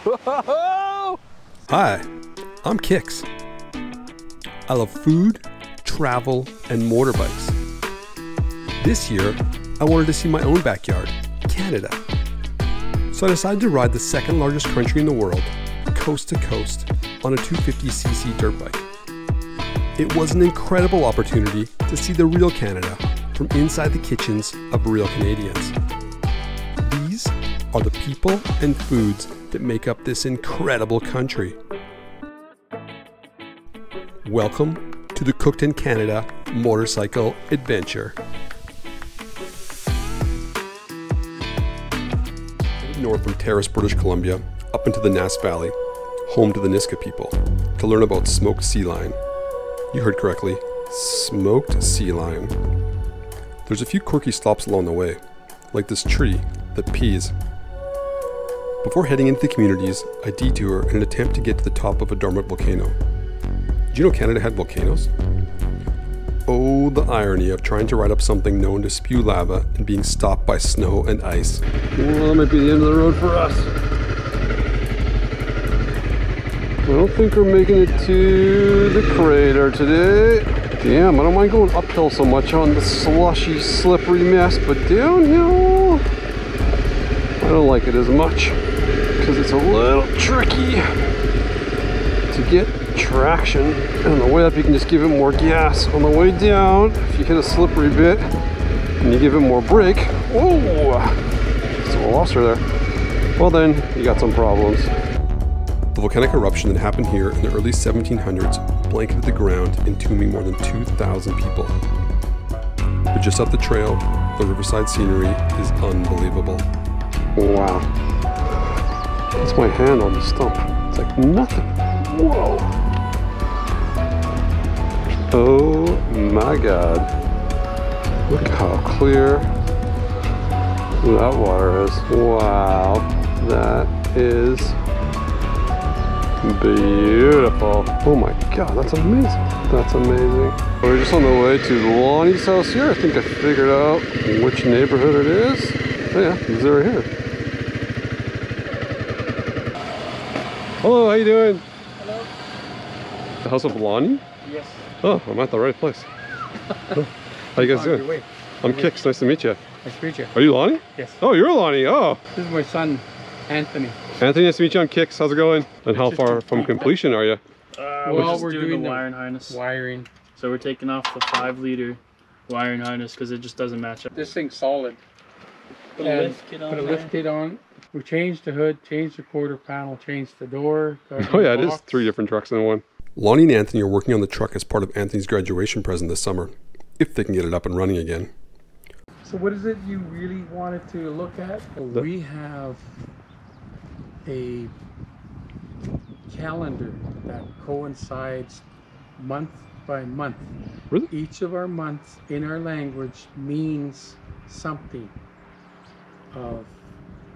Hi, I'm Kix. I love food, travel, and motorbikes. This year, I wanted to see my own backyard, Canada. So I decided to ride the second largest country in the world, coast to coast, on a 250cc dirt bike. It was an incredible opportunity to see the real Canada from inside the kitchens of real Canadians. These are the people and foods that make up this incredible country. Welcome to the Cooked in Canada motorcycle adventure. North from Terrace, British Columbia, up into the Nass Valley, home to the Nisga'a people, to learn about smoked sea lion. You heard correctly, smoked sea lion. There's a few quirky stops along the way, like this tree that pees. Before heading into the communities, I detour in an attempt to get to the top of a dormant volcano. Did you know Canada had volcanoes? Oh, the irony of trying to ride up something known to spew lava and being stopped by snow and ice. Well, that might be the end of the road for us. I don't think we're making it to the crater today. Damn, I don't mind going uphill so much on the slushy, slippery mess, but downhill, I don't like it as much because it's a little tricky to get traction. And on the way up, you can just give it more gas. On the way down, if you hit a slippery bit and you give it more brake, oh, so I lost her there. Well then, you got some problems. The volcanic eruption that happened here in the early 1700s blanketed the ground, entombing more than 2,000 people. But just up the trail, the riverside scenery is unbelievable. Wow. That's my hand on the stump. It's like nothing. Whoa. Oh my God. Look how clear that water is. Wow. That is beautiful. Oh my God, that's amazing. That's amazing. We're just on the way to Lonnie's house here. I think I figured out which neighborhood it is. Oh yeah, it's over here. Hello, how you doing? Hello. The house of Lonnie? Yes. Oh, I'm at the right place. Oh, how you guys doing? I'm Kix, nice to meet you. Nice to meet you. Are you Lonnie? Yes. Oh, you're Lonnie, oh. This is my son, Anthony. Anthony, nice to meet you. I'm Kix, how's it going? And how far from completion are you? Well, we're doing the wiring harness. Wiring. So we're taking off the 5-liter wiring harness because it just doesn't match up. This thing's solid. Put a lift kit on. Put a lift kit on. We changed the hood, changed the quarter panel, changed the door. Oh yeah, it is 3 different trucks in one. Lonnie and Anthony are working on the truck as part of Anthony's graduation present this summer, if they can get it up and running again. So what is it you really wanted to look at? We have a calendar that coincides month by month. Really? Each of our months in our language means something of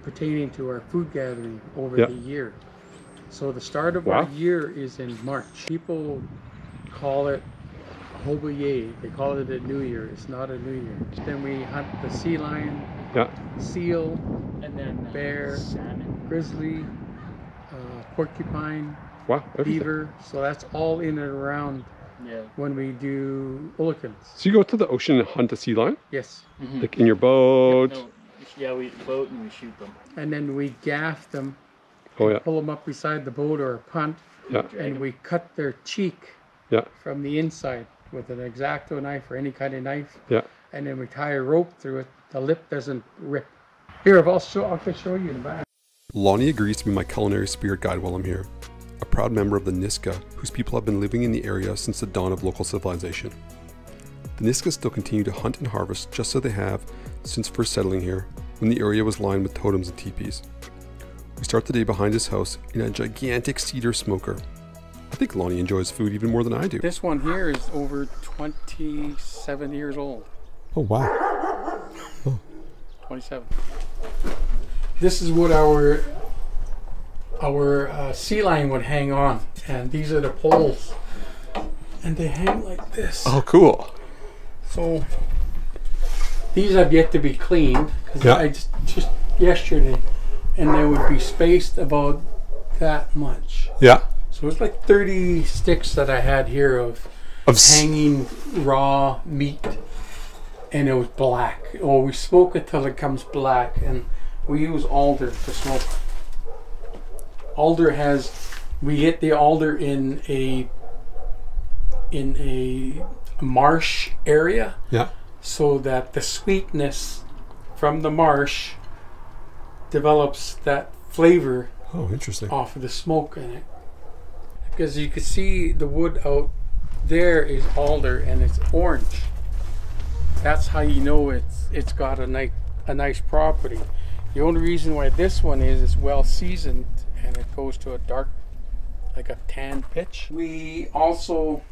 pertaining to our food gathering over the year. So the start of our year is in March. People call it Hoboye. They call it a New Year. It's not a New Year. Then we hunt the sea lion, seal, And then bear, salmon, grizzly, porcupine, Everything. beaver. So that's all in and around yeah. when we do Olikins. So you go to the ocean and hunt a sea lion? Yes. Like in your boat? No, yeah, we boat and we shoot them. And then we gaff them, Oh yeah. pull them up beside the boat or a punt, Yeah. and we cut their cheek from the inside with an X-Acto knife or any kind of knife. Yeah. And then we tie a rope through it. The lip doesn't rip. Here, I can show you in the back. Lonnie agrees to be my culinary spirit guide while I'm here. A proud member of the Nisga'a, whose people have been living in the area since the dawn of local civilization. The Nisga'a still continue to hunt and harvest just as they have since first settling here, when the area was lined with totems and teepees. We start the day behind his house in a gigantic cedar smoker. I think Lonnie enjoys food even more than I do. This one here is over 27 years old. Oh wow. 27. This is what our sea lion would hang on, and these are the poles, and they hang like this. Oh cool. So these have yet to be cleaned because Yeah. I just yesterday, and they would be spaced about that much. Yeah. So it's like 30 sticks that I had here of hanging raw meat, and it was black. Oh, we smoke it till it comes black, and we use alder to smoke. Alder we get the alder in a marsh area. Yeah. So that the sweetness from the marsh develops that flavor. Oh, interesting. Off of the smoke in it. Because you can see the wood out there is alder and it's orange. That's how you know it's got a nice property. The only reason why this one is it's well seasoned and it goes to a dark, like a tan pitch. We also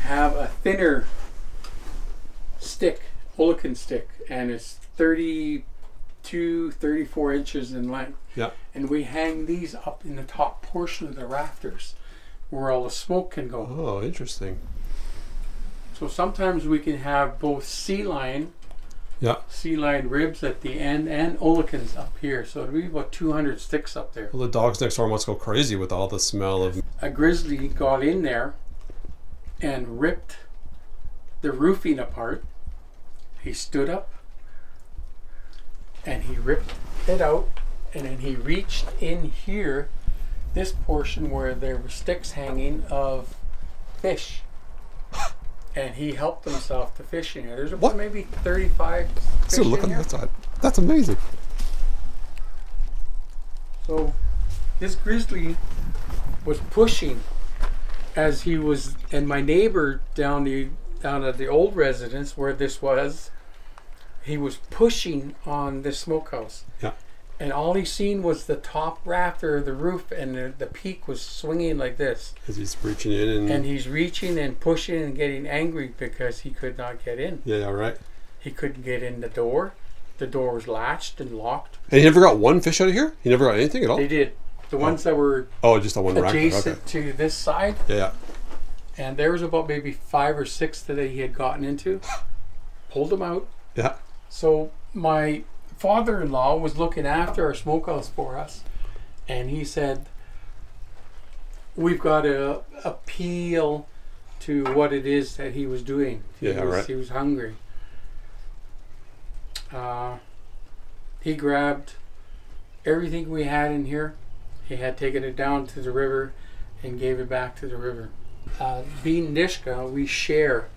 have a thinner stick, Olakan stick, and it's 32, 34 inches in length. Yeah. And we hang these up in the top portion of the rafters where all the smoke can go. Oh, interesting. So sometimes we can have both sea lion ribs at the end and Olakans up here. So it'll be about 200 sticks up there. Well, the dogs next door must go crazy with all the smell of... A grizzly got in there and ripped the roofing apart. He stood up and he ripped it out, and then he reached in here, this portion where there were sticks hanging of fish, and he helped himself to fish in here. There's about maybe 35 fish So look in on here. that side. That's amazing. So this grizzly was pushing as he was, and my neighbor down at the old residence where this was, he was pushing on the smokehouse. Yeah. And all he seen was the top rafter of the roof, and the peak was swinging like this. As he's reaching in and he's reaching and pushing and getting angry because he could not get in. Yeah, right. He couldn't get in the door. The door was latched and locked. And he never got one fish out of here? He never got anything at all? They did. The ones that were just on one rack. adjacent to this side. Yeah. And there was about maybe 5 or 6 that he had gotten into. Pulled them out. Yeah. So my father-in-law was looking after our smokehouse for us, and he said, we've got to appeal to what it is that he was doing. He was hungry. He grabbed everything we had in here. He had taken it down to the river and gave it back to the river. Being Nisga'a, we share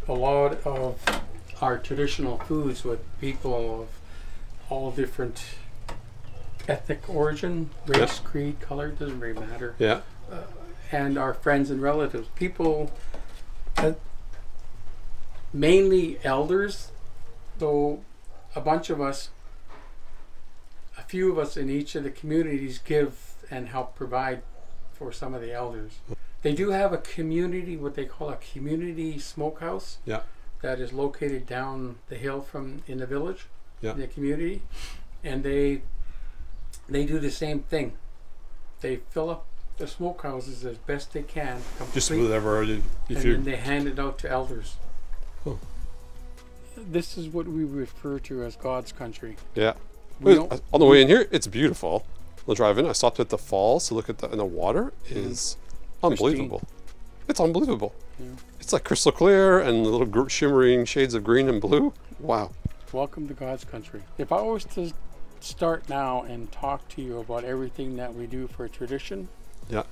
a lot of our traditional foods with people of all different ethnic origin, race, creed, color, doesn't really matter. Yeah. And our friends and relatives. People, mainly elders, though a bunch of us, a few of us in each of the communities give and help provide for some of the elders. They do have a community, what they call a community smokehouse. Yeah. That is located down the hill from in the village, in the community, and they do the same thing. They fill up the smokehouses as best they can, just whatever. Then they hand it out to elders. Oh. This is what we refer to as God's country. Yeah. On the way in here, it's beautiful. On the drive in, I stopped at the falls to look at and the water is unbelievable. It's unbelievable. Yeah. It's like crystal clear and little shimmering shades of green and blue. Wow. Welcome to God's country. If I was to start now and talk to you about everything that we do for a tradition, it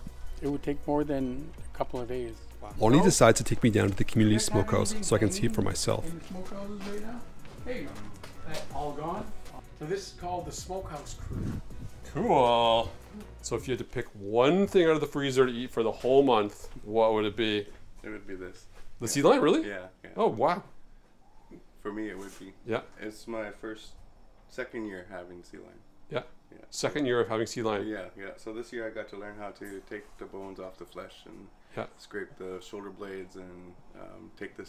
would take more than a couple of days. Wow. Lonnie decides to take me down to the community smokehouse so I can see it for myself. In the smokehouses right now? Hey, that all gone? So this is called the Smokehouse Crew. Cool. So if you had to pick one thing out of the freezer to eat for the whole month, what would it be? It would be this. The sea lion, really? Yeah. Oh, wow. For me, it would be. Yeah. It's my second year having sea lion. Yeah. Second year of having sea lion. Yeah. So this year I got to learn how to take the bones off the flesh and scrape the shoulder blades and take the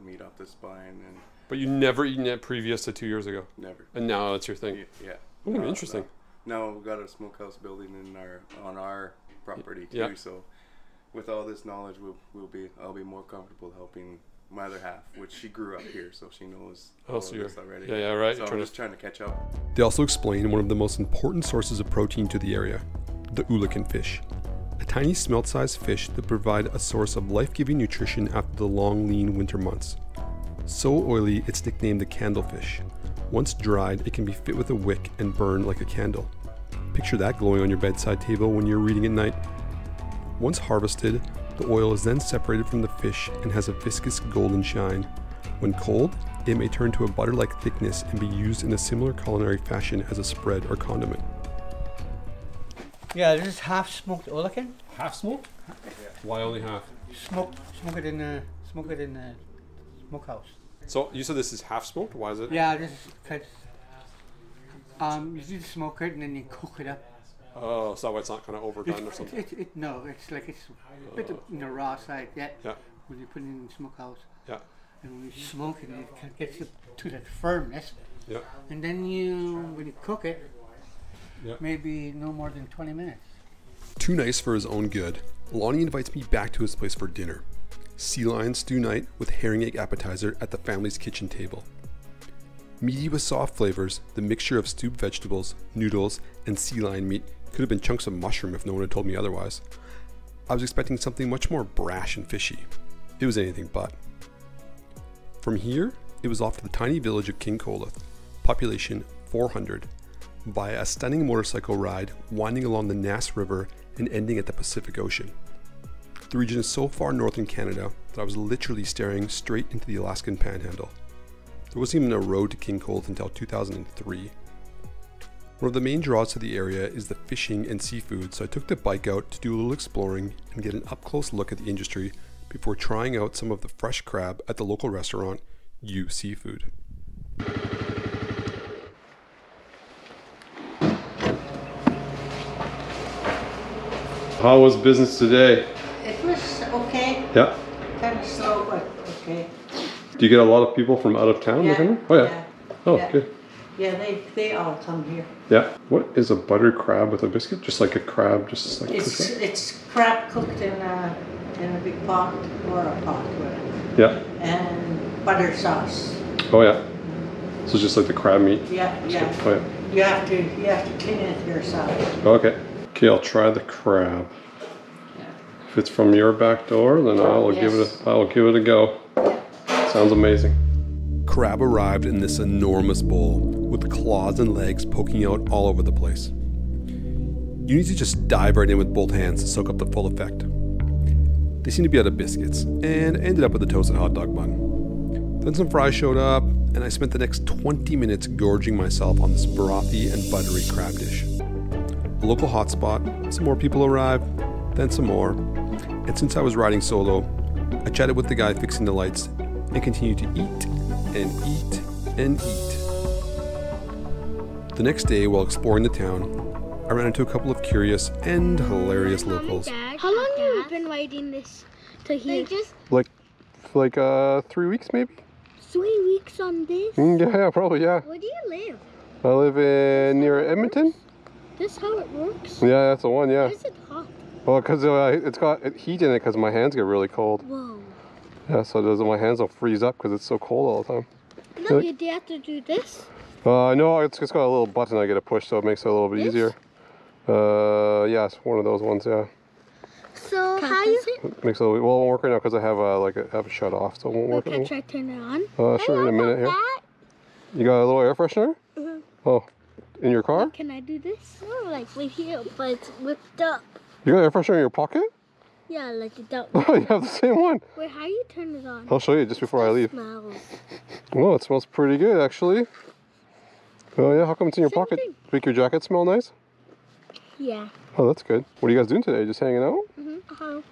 meat off the spine. But you never eaten it previous to 2 years ago? Never. And now that's your thing? Yeah. Ooh, interesting. Now we've got a smokehouse building on our property too. So with all this knowledge, I'll be more comfortable helping my other half, which she grew up here, so she knows all of this already. Yeah, right. So I'm just trying to catch up. They also explain one of the most important sources of protein to the area: the Ulakan fish, a tiny smelt-sized fish that provide a source of life-giving nutrition after the long, lean winter months. So oily, it's nicknamed the candlefish. Once dried, it can be fit with a wick and burn like a candle. Picture that glowing on your bedside table when you're reading at night. Once harvested, the oil is then separated from the fish and has a viscous golden shine. When cold, it may turn to a butter-like thickness and be used in a similar culinary fashion as a spread or condiment. Yeah, this is half smoked Ulakan. Half smoked? Why only half? Smoke it in the smokehouse. So you said this is half smoked? Why is it? Yeah, this is because you just smoke it and then you cook it up. Oh, so it's not kind of overdone or something? No, it's like it's a bit in the raw side. Yeah. When you put it in the smokehouse. Yeah. And when you smoke it, it gets to that firmness. Yeah. And then when you cook it, maybe no more than 20 minutes. Too nice for his own good, Lonnie invites me back to his place for dinner. Sea lion stew night with herring egg appetizer at the family's kitchen table. Meaty with soft flavors, the mixture of stewed vegetables, noodles, and sea lion meat could have been chunks of mushroom if no one had told me otherwise. I was expecting something much more brash and fishy. It was anything but. From here, it was off to the tiny village of King Coleth, population 400, via a stunning motorcycle ride winding along the Nass River and ending at the Pacific Ocean. The region is so far north in Canada that I was literally staring straight into the Alaskan Panhandle. There wasn't even a road to King Coleth until 2003. One of the main draws to the area is the fishing and seafood, so I took the bike out to do a little exploring and get an up-close look at the industry before trying out some of the fresh crab at the local restaurant, U Seafood. How was business today? It was okay. Yeah. Kind of slow, but okay. Do you get a lot of people from out of town? Yeah. Oh yeah. Oh, yeah. good. Yeah, they all come here. Yeah. What is a buttered crab with a biscuit? Just like a crab, just like It's crab cooked in a big pot or a pot, whatever. Yeah. And butter sauce. Oh yeah. So it's just like the crab meat. Yeah, yeah. Oh yeah. You have to clean it yourself. Okay. Okay, I'll try the crab. Yeah. If it's from your back door, then I'll give it a go. Sounds amazing. Crab arrived in this enormous bowl with claws and legs poking out all over the place. You need to just dive right in with both hands to soak up the full effect. They seemed to be out of biscuits and ended up with a toasted hot dog bun. Then some fries showed up, and I spent the next 20 minutes gorging myself on this brothy and buttery crab dish. A local hotspot, some more people arrived, then some more, and since I was riding solo, I chatted with the guy fixing the lights and continued to eat and eat and eat. The next day, while exploring the town, I ran into a couple of curious and hilarious locals. How long have you been riding this to here? Like 3 weeks maybe? 3 weeks on this? Yeah, probably, yeah. Where do you live? I live near Edmonton. This how it works? Yeah, that's the one, yeah. Why is it hot? Well, because it's got heat in it because my hands get really cold. Whoa. Yeah, so my hands will freeze up because it's so cold all the time. No, you have to do this? No, it's just got a little button I get to push, so it makes it a little bit easier. Yeah, it's one of those ones, yeah. So how you? It makes it a little, well, it won't work right now because I have a shut off, so it won't work. Okay, try to turn it on. Sure, in a minute here. You got a little air freshener? Mm-hmm. Oh, in your car? Can I do this? No, like right here, but it's whipped up. You got air freshener in your pocket? Yeah, like it don't. Oh, you have the same one. Wait, how you turn it on? I'll show you just before I leave. Smells. Well, it smells pretty good, actually. Oh yeah, how come it's in your pocket? Make your jacket smell nice? Yeah. Oh, that's good. What are you guys doing today? Just hanging out?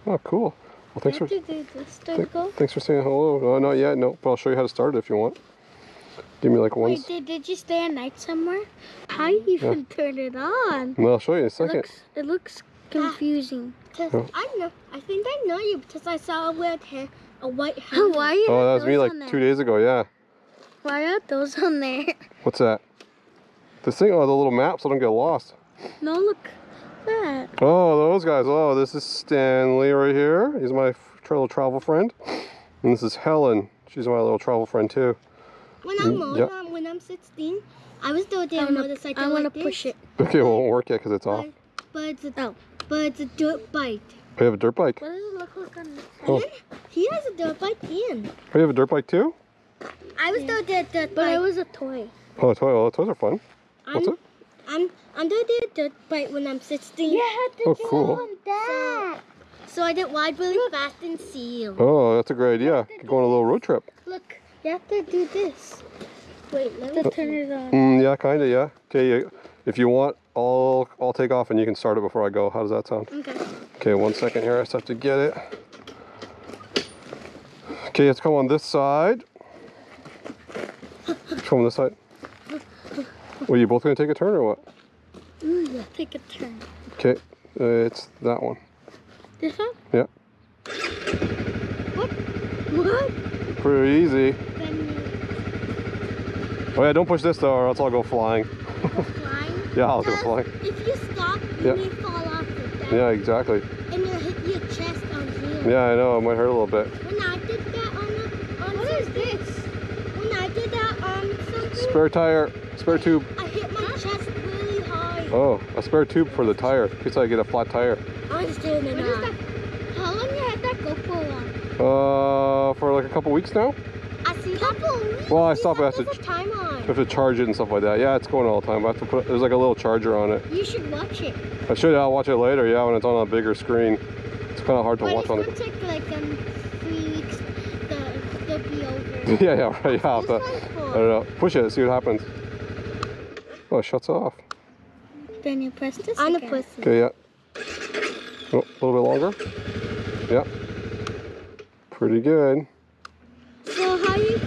Oh, cool. Well, thanks thanks for saying hello. No, not yet. No, but I'll show you how to start it if you want. Give me like one. Wait, did you stay at night somewhere? How you even turn it on? No, I'll show you in a second. It looks confusing. I think I know you because I saw a white helmet. Why? Oh, that was me like 2 days ago. Yeah. Why are those on there? What's that? This thing? Oh, the little map so I don't get lost. No, look. That. Oh, those guys. Oh, this is Stanley right here. He's my little travel friend. And this is Helen. She's my little travel friend too. When I'm 16, I was doing a motorcycle. I want to push it. Okay, well, it won't work yet because it's off. but it's a dirt bike. We have a dirt bike. What does it look like on this? Oh. He has a dirt bike in. We have a dirt bike too? I was the dirt bike. But it was a toy. Oh, a toy. Oh, toys are fun. What's it? I'm the dirt bike when I'm 16. Yeah, oh, cool. So I did wide really fast and seal. Oh, that's a great idea. Go on a little road trip. Look, you have to do this. Wait, let me turn it on. Yeah, kind of, yeah. Okay, if you want, I'll take off and you can start it before I go. How does that sound? Okay. Okay, 1 second here. I just have to get it. Okay, let's come on this side. Come on this side. Well, you both going to take a turn or what? Ooh, yeah, take a turn. Okay, it's that one. This one? Yeah. What? Pretty easy. Oh yeah, don't push this though or else I'll go flying. Go flying? Yeah, I'll go flying. If you stop, you may fall off the deck. Yeah, exactly. And you'll hit your chest on here. Yeah, I know. It might hurt a little bit. When I did that on what is this? When I did that on something. Spare tire. Spare tube. I hit my chest really hard. Oh, a spare tube for the tire. In case I get a flat tire. I'm just doing it now. How long you had that GoPro on? For like a couple weeks now. I see couple weeks. Well, I stopped. I have to charge it and stuff like that. Yeah, it's going all the time. I have to put. There's like a little charger on it. You should watch it. I should. I'll watch it later. Yeah, when it's on a bigger screen. It's kind of hard to watch on it. It's gonna take like 3 weeks to be over. Yeah, right. Yeah, I don't know. Push it. See what happens. Oh, it shuts off. Then you press this. On the pussy. Okay. Yeah. Oh, a little bit longer. Yeah. Pretty good. So how you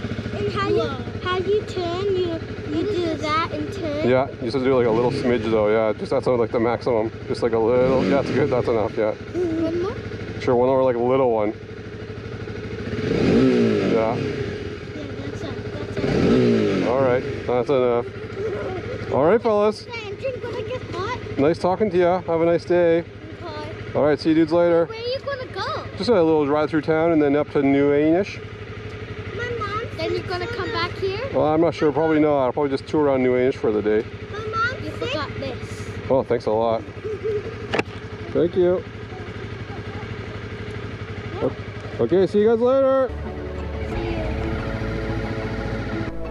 turn, you do that and turn? Yeah, you just have to do like a little smidge though, yeah. Just that's like the maximum. Just like a little, yeah, that's good, that's enough, yeah. One more? Sure, one more, like a little one. Yeah. Yeah, that's it. Alright, that's enough. Alright, fellas. The engine gonna get hot? Nice talking to you. Have a nice day. Okay. Alright, see you dudes later. Where are you gonna go? Just a little drive through town and then up to New Ainish. Then you're gonna come back here? Well, I'm not sure. Probably not. I'll probably just tour around New Ainish for the day. My mom, you forgot this. Oh, thanks a lot. Thank you. Okay, see you guys later.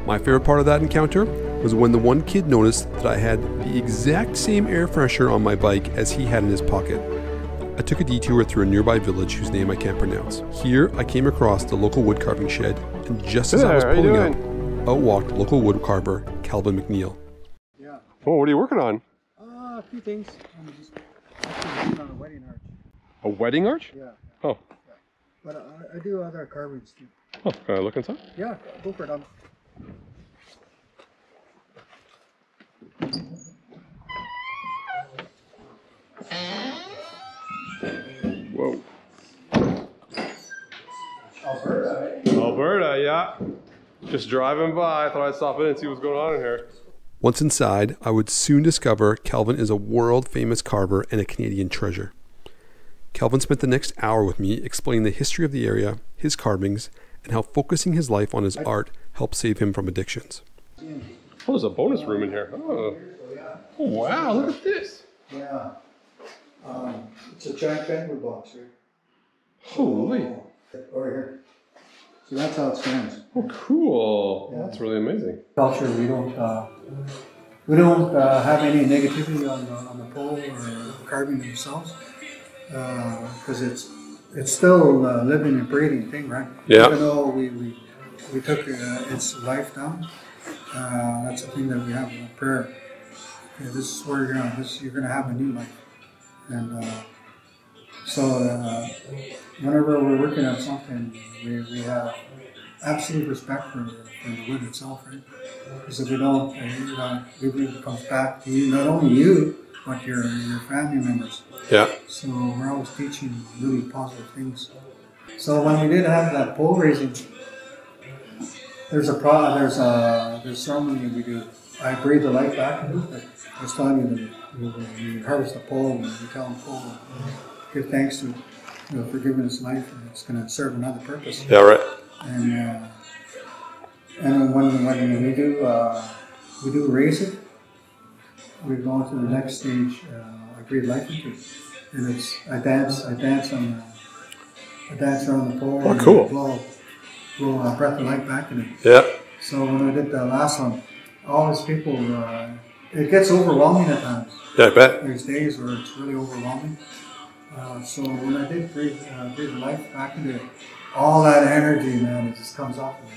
My favorite part of that encounter was when the one kid noticed that I had the exact same air freshener on my bike as he had in his pocket. I took a detour through a nearby village whose name I can't pronounce. Here, I came across the local wood carving shed, and just as I was pulling up, out walked local wood carver Calvin McNeil. Yeah. Oh, what are you working on? A few things. I'm just working on a wedding arch. A wedding arch? Yeah. Oh. Yeah. But I do other carvings too. Oh, can I look inside? Yeah, go for it. Whoa. Alberta, yeah. Just driving by, I thought I'd stop in and see what's going on in here. Once inside, I would soon discover Calvin is a world-famous carver and a Canadian treasure. Calvin spent the next hour with me explaining the history of the area, his carvings, and how focusing his life on his art helped save him from addictions. Oh, there's a bonus room in here. Oh, wow, look at this. Yeah. It's a giant bamboo box, right? Holy. Over here. So that's how it stands. Oh, cool. Yeah. That's really amazing. Culture, we don't have any negativity on the pole or carving themselves, because it's still a living and breathing thing, right? Yeah. Even though we took its life down, that's the thing that we have in prayer. Okay, this is where you're gonna have a new life, and so whenever we're working on something, we have absolute respect for the wood itself, right? Because if we don't, it comes back to you, not only you, but your family members. Yeah. So we're always teaching really positive things. So when we did have that pole raising, there's ceremony we do. I breathe the life back into it. I was telling you that we harvest the pole and we tell the pole, give thanks to for giving us life, and it's going to serve another purpose. Yeah, right. And when we do raise it, we go on to the next stage. breathe life into. And I dance around the pole. Oh, cool. Blow a breath of life back in it. Yeah. So when I did the last one, all these people, it gets overwhelming at times. Yeah, I bet. There's days where it's really overwhelming. So when I did breathe life back into it, all that energy, man, it just comes off of me.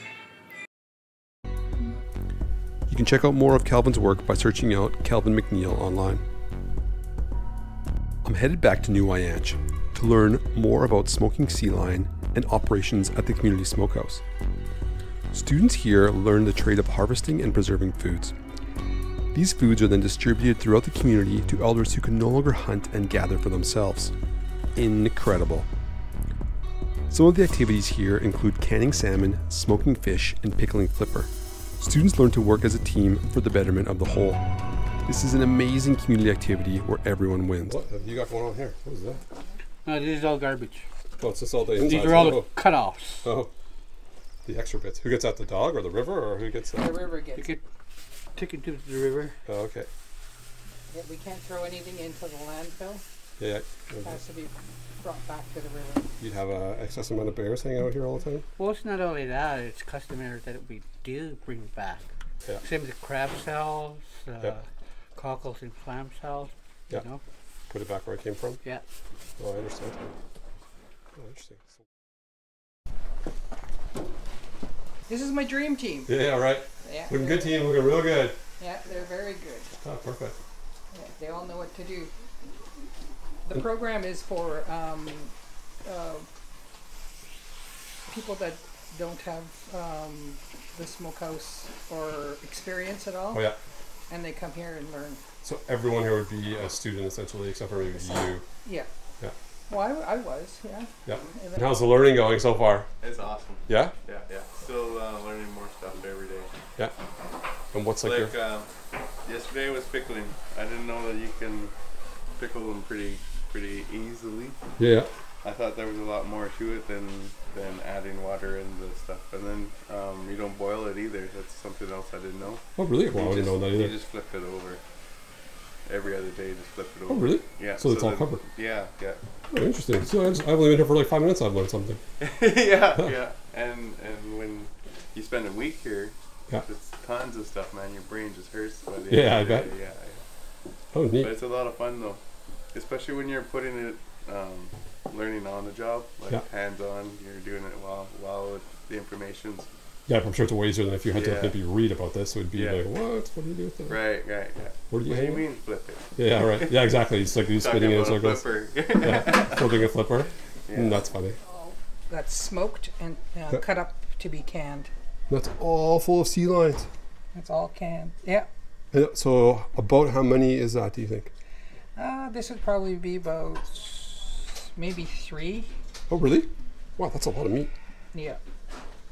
You can check out more of Calvin's work by searching out Calvin McNeil online. I'm headed back to New Wyanch to learn more about smoking sea lion and operations at the community smokehouse. Students here learn the trade of harvesting and preserving foods. These foods are then distributed throughout the community to elders who can no longer hunt and gather for themselves. Incredible. Some of the activities here include canning salmon, smoking fish, and pickling flipper. Students learn to work as a team for the betterment of the whole. This is an amazing community activity where everyone wins. What have you got going on here? What is that? This is all garbage. Oh, it's just all the inside. These are all the cut-offs. Oh, the extra bits. Who gets that, the dog or the river, or who gets that? The river gets. You get taken to the river. Oh, okay. Yeah, we can't throw anything into the landfill. Yeah. It has to be brought back to the river. You'd have an excess amount of bears hanging out here all the time? Well, it's not only that, it's customary that we do bring back. Yeah. Same with the crab cells, cockles and clam cells, you know. Put it back where it came from? Yeah. Oh, I understand. Oh, interesting. This is my dream team. Yeah, right. Yeah. Looking good team, looking real good. Yeah, they're very good. Oh, perfect. Yeah, they all know what to do. The program is for people that don't have the smokehouse or experience at all. Oh, yeah. And they come here and learn. So everyone here would be a student essentially, except for maybe you. Yeah. Yeah. Well, I was, yeah. Yeah. And how's the learning going so far? It's awesome. Yeah? Yeah, yeah. Still learning more stuff every day. Yeah. And what's like your... yesterday was pickling. I didn't know that you can pickle them pretty easily. Yeah. I thought there was a lot more to it than adding water and the stuff. And then you don't boil it either. That's something else I didn't know. Oh, really? Well, I didn't know that either. You just flip it over. Every other day, just flip it over. Oh, really? Yeah. So it's all covered? Yeah, yeah. Oh, interesting. So I've only been here for like 5 minutes, I've learned something. Yeah. And when you spend a week here, yeah, it's tons of stuff, man. Your brain just hurts by the end of I the bet. day. Yeah. Oh, neat. But it's a lot of fun though, especially when you're putting it, learning on the job, like hands-on. You're doing it while the information's. Yeah, I'm sure it's way easier than if you had to maybe read about this. It would be like, what? What do you do with that? Right, yeah. What do you mean flip it? Yeah, right. Yeah, exactly. It's like you spinning it in circles. Flipping a flipper. Yeah. That's funny. That's smoked and cut up to be canned. That's all full of sea lions. That's all canned. Yeah. So about how many is that, do you think? This would probably be about maybe 3. Oh, really? Wow, that's a lot of meat. Yeah.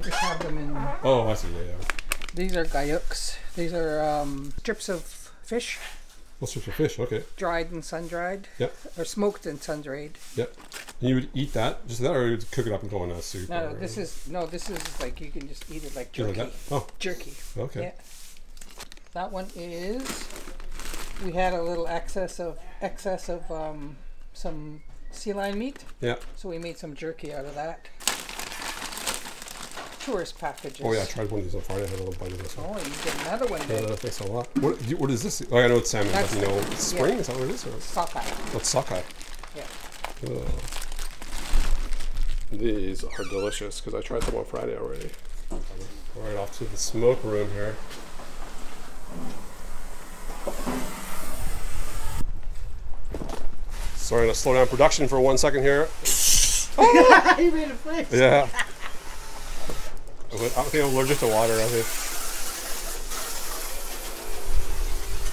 We have them in. Oh, I see. Yeah. These are gayuks. These are strips of fish. Well, strips of fish. Okay. Dried and sun dried. Yep. Or smoked and sun dried. Yep. And you would eat that just that, or you would cook it up and go in a soup? No, this is like you can just eat it like jerky. Like that? Oh. Jerky. Okay. Yeah. That one is. We had a little excess of some sea lion meat. Yeah. So we made some jerky out of that. Tourist packages. Oh yeah, I tried one of these on Friday. I had a little bite of this one. Oh, you get another one then. Thanks a lot. What is this? Oh, I know it's salmon, but you know, it's spring? Yeah. Is that what it is? Or? Sockeye. Oh, it's sockeye. Yeah. These are delicious because I tried them on Friday already. Right off to the smoke room here. Sorry to slow down production for 1 second here. You made a face. Yeah. I think I'm allergic to water, I think.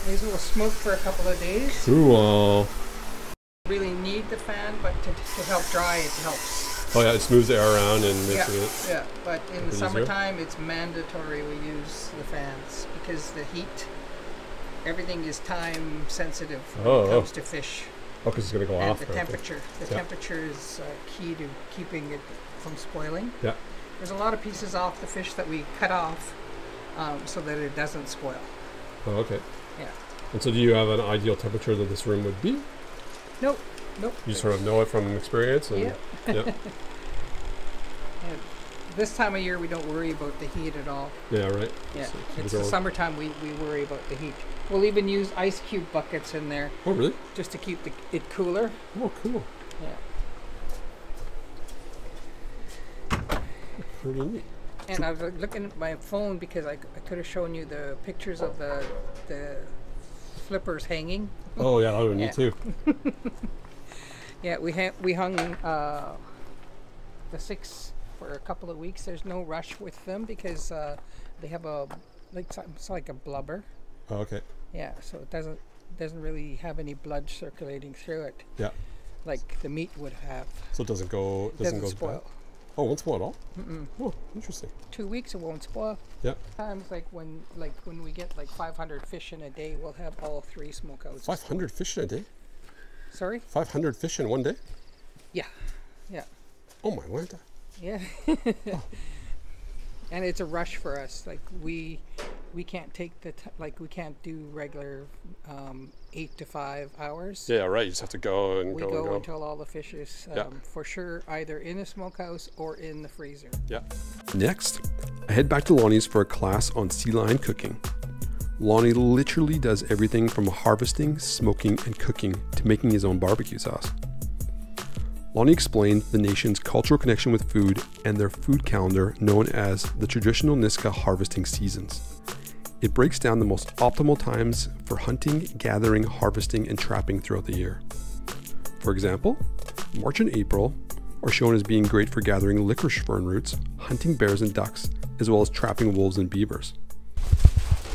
These will smoke for a couple of days. Cool. Really need the fan, but to help dry, it helps. Oh yeah, it smooths the air around and makes it. Yeah, but in the summertime, it's mandatory we use the fans because the heat, everything is time sensitive when it comes to fish. Oh, because it's going to go off. The temperature. The temperature is key to keeping it from spoiling. Yeah. There's a lot of pieces off the fish that we cut off so that it doesn't spoil. Oh, okay. Yeah. And so do you have an ideal temperature that this room would be? Nope. Nope. You sort of know it from experience? And, yeah. Yeah. This time of year, we don't worry about the heat at all. Yeah, right. Yeah, So it's the summertime we worry about the heat. We'll even use ice cube buckets in there. Oh, really? Just to keep it cooler. Oh, cool. Yeah. Pretty neat. And I was looking at my phone because I could have shown you the pictures of the flippers hanging. Oh yeah, that would be neat too. Yeah, we hung the 6 for a couple of weeks. There's no rush with them because they have it's like a blubber. Oh, okay. Yeah, so it doesn't really have any blood circulating through it. Yeah. Like the meat would have. So it doesn't go spoil. bad? Oh, it won't spoil at all? Mm-mm. Oh, interesting. 2 weeks it won't spoil. Yeah. Times like when we get like 500 fish in a day, we'll have all 3 smokehouses. 500 fish in a day? Sorry? 500 fish in one day? Yeah. Yeah. Oh my Lanta. Yeah. Oh. And it's a rush for us. Like we can't take we can't do regular 8 to 5 hours. Yeah, right. You just have to go and we go and go. Until all the fish is for sure either in a smokehouse or in the freezer. Yeah. Next, I head back to Lonnie's for a class on sea lion cooking. Lonnie literally does everything from harvesting, smoking, and cooking to making his own barbecue sauce. Lonnie explained the nation's cultural connection with food and their food calendar known as the traditional Nisga'a harvesting seasons. It breaks down the most optimal times for hunting, gathering, harvesting, and trapping throughout the year. For example, March and April are shown as being great for gathering licorice fern roots, hunting bears and ducks, as well as trapping wolves and beavers.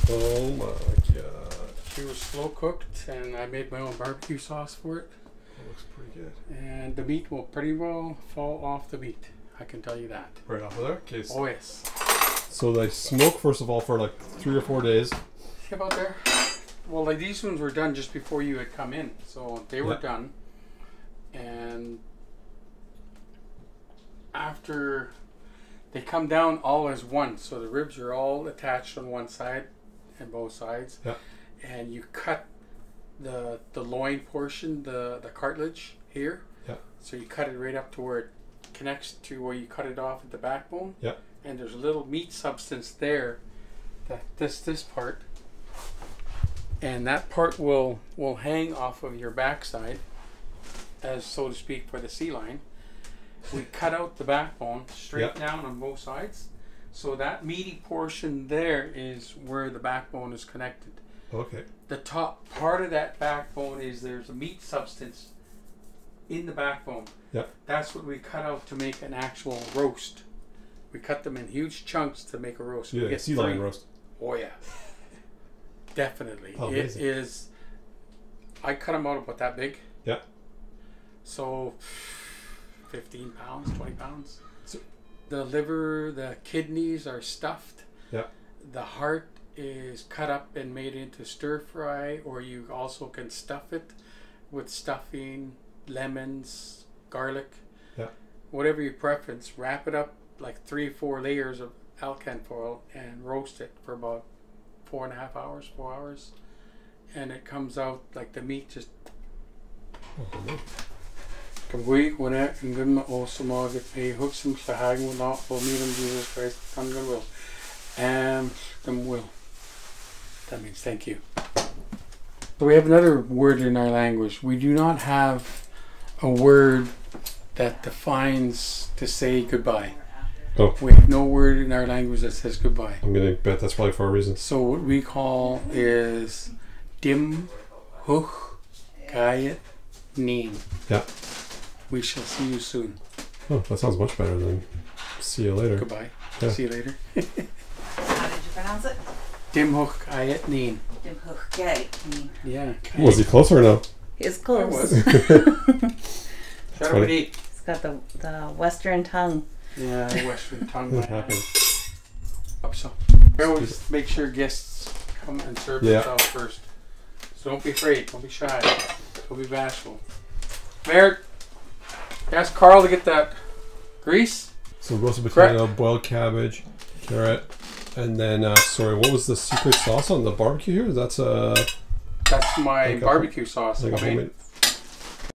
Oh my god. She was slow cooked and I made my own barbecue sauce for it. That looks pretty good. And the meat will pretty well fall off the meat. I can tell you that. Right off of there? Okay. Oh yes. So they smoke first of all for like 3 or 4 days. See about there? Well, like these ones were done just before you had come in. So they were done. And after they come down all as one. So the ribs are all attached on one side and both sides. Yeah. And you cut the loin portion, the cartilage here. Yeah. So you cut it right up to where it connects to where you cut it off at the backbone. Yeah. And there's a little meat substance there, that this part, and that part will hang off of your backside, as so to speak, for the sea lion. We cut out the backbone straight down on both sides, so that meaty portion there is where the backbone is connected. Okay. The top part of that backbone is there's a meat substance in the backbone. Yeah. That's what we cut out to make an actual roast. We cut them in huge chunks to make a roast. Yeah, sea lion roast. Oh yeah. Definitely. Oh, it is. I cut them out about that big. Yeah. So 15 pounds, 20 pounds. So, the liver, the kidneys are stuffed. Yeah. The heart is cut up and made into stir fry, or you also can stuff it with stuffing, lemons, garlic. Yeah. Whatever your preference. Wrap it up like 3 or 4 layers of alcan foil and roast it for about 4.5 hours, 4 hours, and it comes out like the meat just. Kabui wena ngum osmo get pay hooks and sahang will not for me and Jesus Christ come will and them will. That means thank you. So we have another word in our language. We do not have a word that defines to say goodbye. Oh. We have no word in our language that says goodbye. I'm gonna bet that's probably for a reason. So what we call is dim hook kayat neen. Yeah. We shall see you soon. Oh, that sounds much better than see you later. Goodbye. Yeah. See you later. How did you pronounce it? Dim hook kayat neen. Dim hook kayat neen. Yeah. Was he closer or no? He's close. It's got the western tongue. Yeah, the western tongue. What happened? Up so. I always make sure guests come and serve themselves first. So don't be afraid. Don't be shy. Don't be bashful. Merritt, ask Carl to get that grease. So roasted potato, boiled cabbage, carrot, and then sorry, what was the secret sauce on the barbecue here? That's my barbecue sauce. Like a homemade.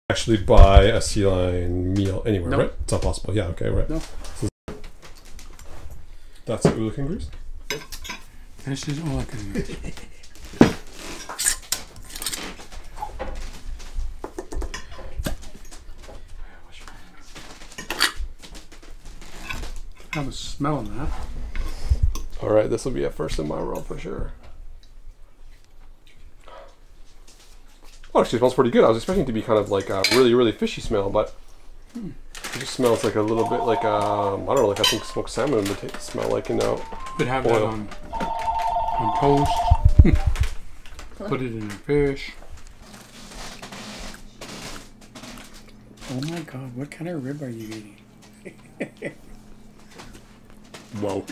actually buy a sea lion meal anywhere, No. right? It's not possible. Yeah, okay, right. No. So that's Oolakan grease? This is Oolakan grease. I was smelling that. All right, this will be a first in my world for sure. Oh, actually, it smells pretty good. I was expecting it to be kind of like a really, really fishy smell, but it just smells like a little bit like I don't know, like I think smoked salmon would smell like, you know. Could have oil. that on toast. Put it in a fish. Oh my God! What kind of rib are you eating? Whoa.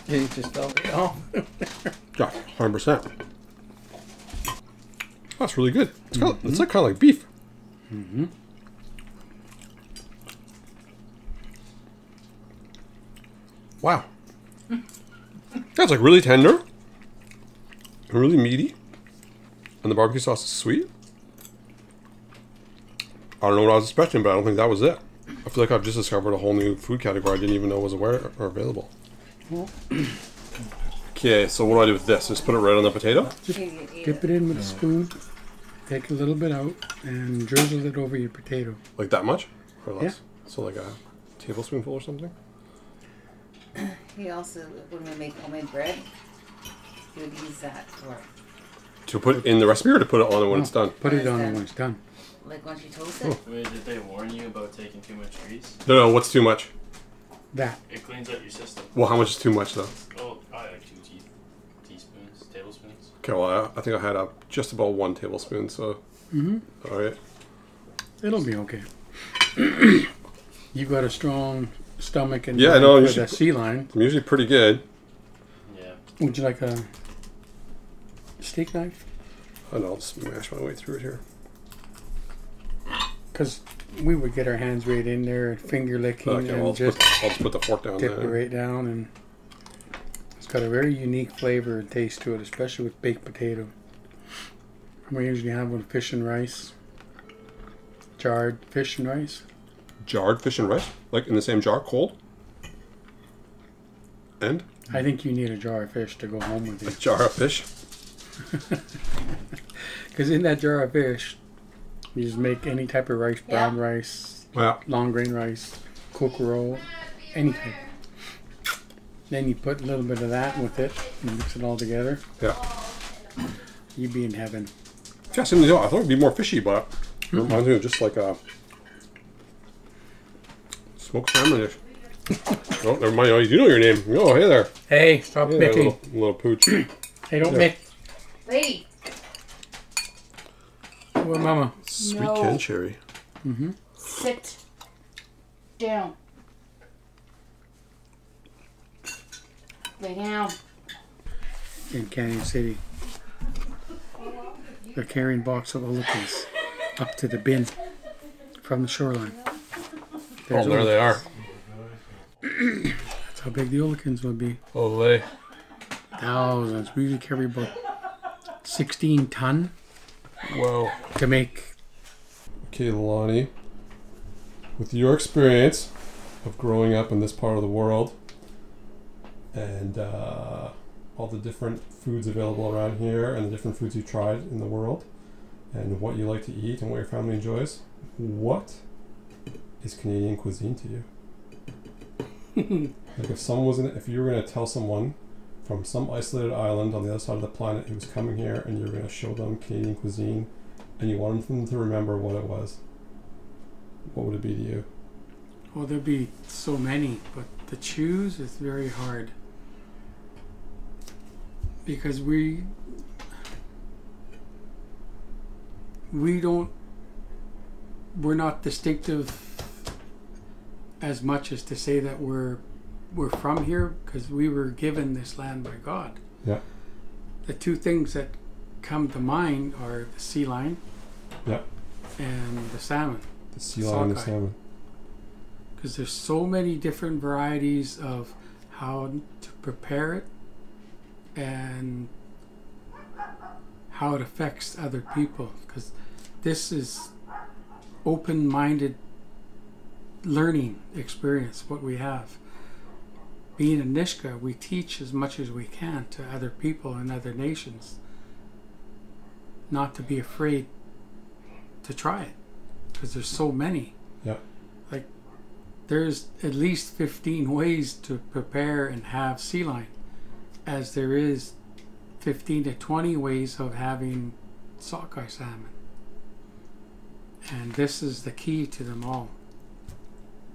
You just felt it all. Yeah, 100%. That's really good. It's, it's like kind of like beef. Mm-hmm. Wow. That's like really tender. And really meaty. And the barbecue sauce is sweet. I don't know what I was expecting, but I don't think that was it. I feel like I've just discovered a whole new food category I didn't even know was aware or available. Okay, so what do I do with this? Just put it right on the potato? Just dip it in with a spoon, take a little bit out, and drizzle it over your potato. Like that much? Or less? Yeah. So like a tablespoonful or something? He also, when we make homemade bread, he would use that for. To put in the recipe or to put it on it when it's done? Put it on it when it's done. Like once you toast it? Wait, did they warn you about taking too much grease? No, what's too much? That. It cleans out your system. Well, how much is too much though? Oh, probably like 2 teaspoons, tablespoons. Okay, well, I think I had just about 1 tablespoon, so. All right. It'll be okay. You've got a strong stomach and Yeah, no, for the sea lion. I'm usually pretty good. Yeah. Would you like a steak knife? I know, I'll just mash my way through it here. Because we would get our hands right in there and finger licking Okay, and well, just I'll just put the fork down dip there. it right down, and it's got a very unique flavor and taste to it, especially with baked potato. We usually have with fish and rice, jarred fish and rice. Jarred fish and rice? Like in the same jar, cold? And? I think you need a jar of fish to go home with you. A jar of fish? Because in that jar of fish, you just make any type of rice, brown rice, long grain rice, kokoro, any type. Then you put a little bit of that with it and mix it all together. Yeah. You'd be in heaven. Yeah, same deal. I thought it'd be more fishy, but it reminds me of just like a smoked salmon dish. Oh, never mind. Oh, you do know your name. Oh, hey there. Hey, stop hey micking. Little pooch. Hey, don't mick. Lady. Well, Mama. Sweet No. canned cherry. Mm-hmm. Sit down. Lay down. In Canyon City, they're carrying box of Oolakans up to the bin from the shoreline. Oh, there they are. That's how big the Oolakans would be. Olay. Thousands. We usually carry about 16 ton. Whoa. To make. Okay, Lonnie, with your experience of growing up in this part of the world and all the different foods available around here and the different foods you tried in the world and what you like to eat and what your family enjoys, what is Canadian cuisine to you? Like if you were going to tell someone from some isolated island on the other side of the planet who was coming here and you were going to show them Canadian cuisine and you wanted them to remember what it was, what would it be to you? Well, there'd be so many, but to choose is very hard. Because we're not distinctive as much as to say that we're from here, because we were given this land by God. Yeah. The two things that come to mind are the sea lion. Yeah. And the salmon. The sea lion and the salmon. Because there's so many different varieties of how to prepare it and how it affects other people. Because this is open-minded learning experience, what we have. Being a Nisga'a, we teach as much as we can to other people in other nations not to be afraid to try it, because there's so many. Yeah. Like, there's at least 15 ways to prepare and have sea lion, as there is 15 to 20 ways of having sockeye salmon. And this is the key to them all.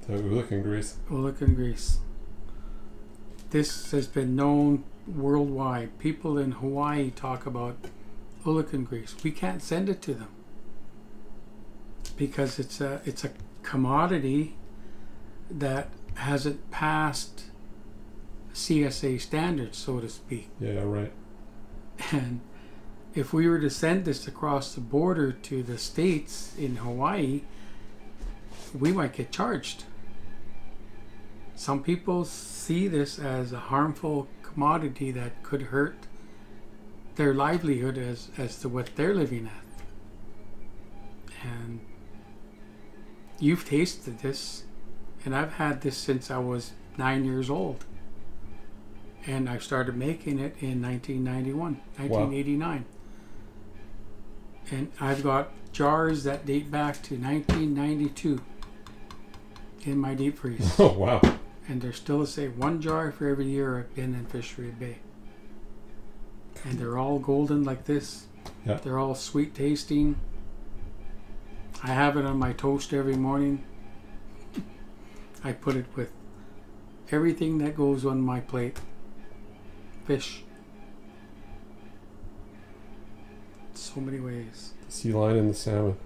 The Oolakan grease. Oolakan grease. This has been known worldwide. People in Hawaii talk about Oolakan grease. We can't send it to them because it's a commodity that hasn't passed CSA standards, so to speak. Yeah, right. And if we were to send this across the border to the States in Hawaii, we might get charged. Some people see this as a harmful commodity that could hurt their livelihood as to what they're living at. And you've tasted this, and I've had this since I was 9 years old. And I started making it in 1989. Wow. And I've got jars that date back to 1992 in my deep freeze. Oh, wow. And they're still the same. One jar for every year I've been in Fishery Bay. And they're all golden like this. Yeah. They're all sweet tasting. I have it on my toast every morning. I put it with everything that goes on my plate. Fish. So many ways. The sea lion and the salmon.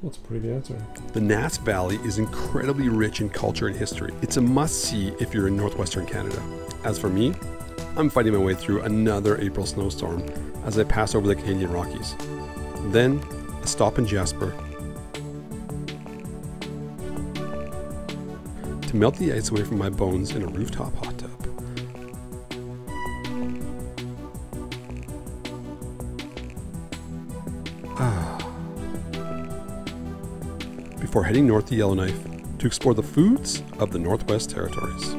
Well, that's a pretty good answer. The Nass Valley is incredibly rich in culture and history. It's a must-see if you're in northwestern Canada. As for me, I'm fighting my way through another April snowstorm as I pass over the Canadian Rockies. Then, a stop in Jasper to melt the ice away from my bones in a rooftop hot tub. Before heading north to Yellowknife to explore the foods of the Northwest Territories.